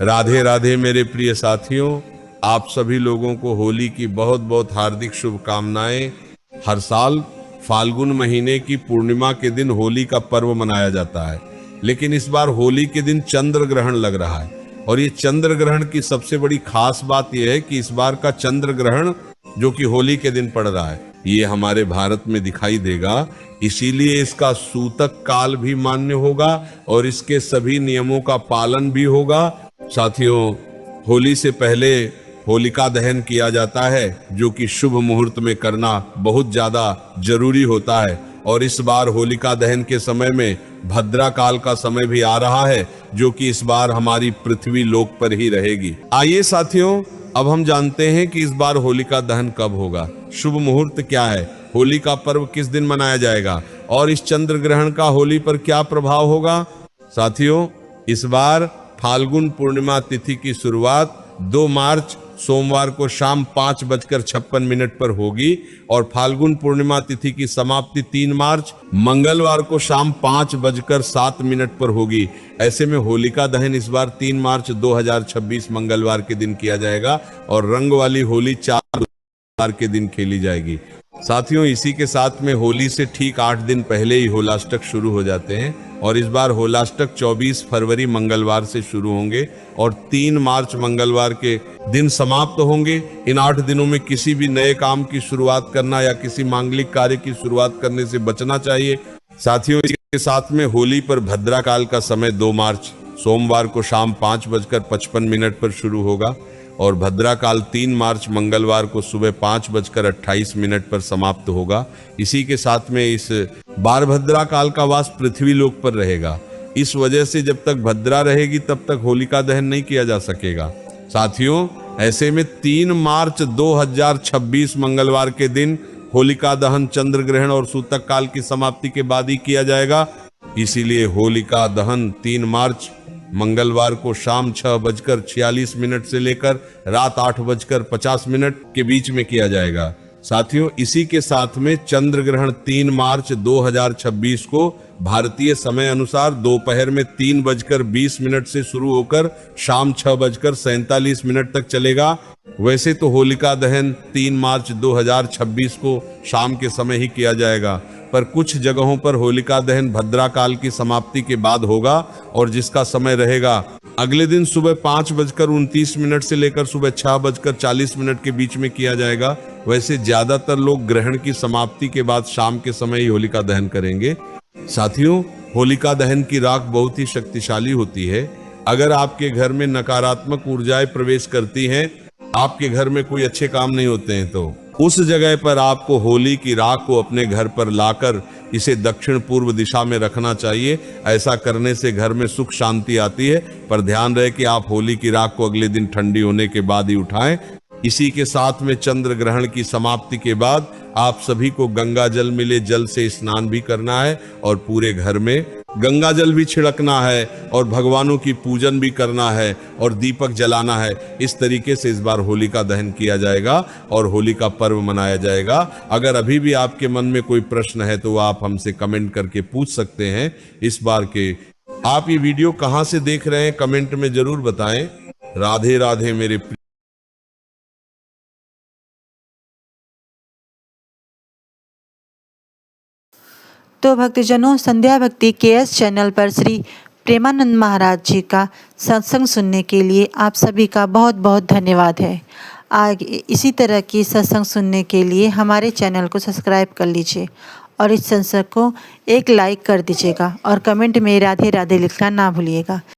राधे राधे मेरे प्रिय साथियों, आप सभी लोगों को होली की बहुत बहुत हार्दिक शुभकामनाएं। हर साल फाल्गुन महीने की पूर्णिमा के दिन होली का पर्व मनाया जाता है, लेकिन इस बार होली के दिन चंद्र ग्रहण लग रहा है। और ये चंद्र ग्रहण की सबसे बड़ी खास बात यह है कि इस बार का चंद्र ग्रहण जो कि होली के दिन पड़ रहा है, ये हमारे भारत में दिखाई देगा। इसीलिए इसका सूतक काल भी मान्य होगा और इसके सभी नियमों का पालन भी होगा। साथियों, होली से पहले होलिका दहन किया जाता है, जो कि शुभ मुहूर्त में करना बहुत ज्यादा जरूरी होता है। और इस बार होलिका दहन के समय में भद्रा काल का समय भी आ रहा है, जो कि इस बार हमारी पृथ्वी लोक पर ही रहेगी। आइए साथियों, अब हम जानते हैं कि इस बार होलिका दहन कब होगा, शुभ मुहूर्त क्या है, होली का पर्व किस दिन मनाया जाएगा और इस चंद्र ग्रहण का होली पर क्या प्रभाव होगा। साथियों, इस बार फाल्गुन पूर्णिमा तिथि की शुरुआत 2 मार्च सोमवार को शाम 5:56 पर होगी और फाल्गुन पूर्णिमा तिथि की समाप्ति 3 मार्च मंगलवार को शाम 5:07 पर होगी। ऐसे में होलिका दहन इस बार 3 मार्च 2026 मंगलवार के दिन किया जाएगा और रंग वाली होली 4 बुधवार के दिन खेली जाएगी। साथियों, इसी के साथ में होली से ठीक 8 दिन पहले ही होलाष्टक शुरू हो जाते हैं और इस बार होलाष्टक 24 फरवरी मंगलवार से शुरू होंगे और 3 मार्च मंगलवार के दिन समाप्त होंगे। इन 8 दिनों में किसी भी नए काम की शुरुआत करना या किसी मांगलिक कार्य की शुरुआत करने से बचना चाहिए। साथियों, इसके साथ में होली पर भद्रा काल का समय 2 मार्च सोमवार को शाम 5:55 पर शुरू होगा और भद्रा काल 3 मार्च मंगलवार को सुबह 5:28 पर समाप्त होगा। इसी के साथ में इस बार भद्रा काल का वास पृथ्वी लोक पर रहेगा। इस वजह से जब तक भद्रा रहेगी तब तक होलिका दहन नहीं किया जा सकेगा। साथियों, ऐसे में 3 मार्च 2026 मंगलवार के दिन होलिका दहन चंद्र ग्रहण और सूतक काल की समाप्ति के बाद ही किया जाएगा। इसीलिए होलिका दहन 3 मार्च मंगलवार को शाम 6:46 से लेकर रात 8:50 के बीच में किया जाएगा। साथियों, इसी के साथ में चंद्र ग्रहण 3 मार्च 2026 को भारतीय समय अनुसार दोपहर में 3:20 से शुरू होकर शाम 6:47 तक चलेगा। वैसे तो होलिका दहन 3 मार्च 2026 को शाम के समय ही किया जाएगा, पर कुछ जगहों पर होलिका दहन भद्रा काल की समाप्ति के बाद होगा और जिसका समय रहेगा अगले दिन सुबह 5:29 से लेकर सुबह 6:40 के बीच में किया जाएगा। वैसे ज्यादातर लोग ग्रहण की समाप्ति के बाद शाम के समय ही होलिका दहन करेंगे। साथियों, होलिका दहन की राख बहुत ही शक्तिशाली होती है। अगर आपके घर में नकारात्मक ऊर्जाएं प्रवेश करती हैं, आपके घर में कोई अच्छे काम नहीं होते हैं, तो उस जगह पर आपको होली की राख को अपने घर पर लाकर इसे दक्षिण पूर्व दिशा में रखना चाहिए। ऐसा करने से घर में सुख शांति आती है, पर ध्यान रहे कि आप होली की राख को अगले दिन ठंडी होने के बाद ही उठाएं। इसी के साथ में चंद्र ग्रहण की समाप्ति के बाद आप सभी को गंगा जल मिले जल से स्नान भी करना है और पूरे घर में गंगा जल भी छिड़कना है और भगवानों की पूजन भी करना है और दीपक जलाना है। इस तरीके से इस बार होलिका दहन किया जाएगा और होली का पर्व मनाया जाएगा। अगर अभी भी आपके मन में कोई प्रश्न है तो आप हमसे कमेंट करके पूछ सकते हैं। इस बार के आप ये वीडियो कहां से देख रहे हैं कमेंट में जरूर बताएं। राधे राधे मेरे तो भक्तजनों, संध्या भक्ति KS चैनल पर श्री प्रेमानंद महाराज जी का सत्संग सुनने के लिए आप सभी का बहुत बहुत धन्यवाद है। आगे इसी तरह की सत्संग सुनने के लिए हमारे चैनल को सब्सक्राइब कर लीजिए और इस सत्संग को एक लाइक कर दीजिएगा और कमेंट में राधे राधे लिखना ना भूलिएगा।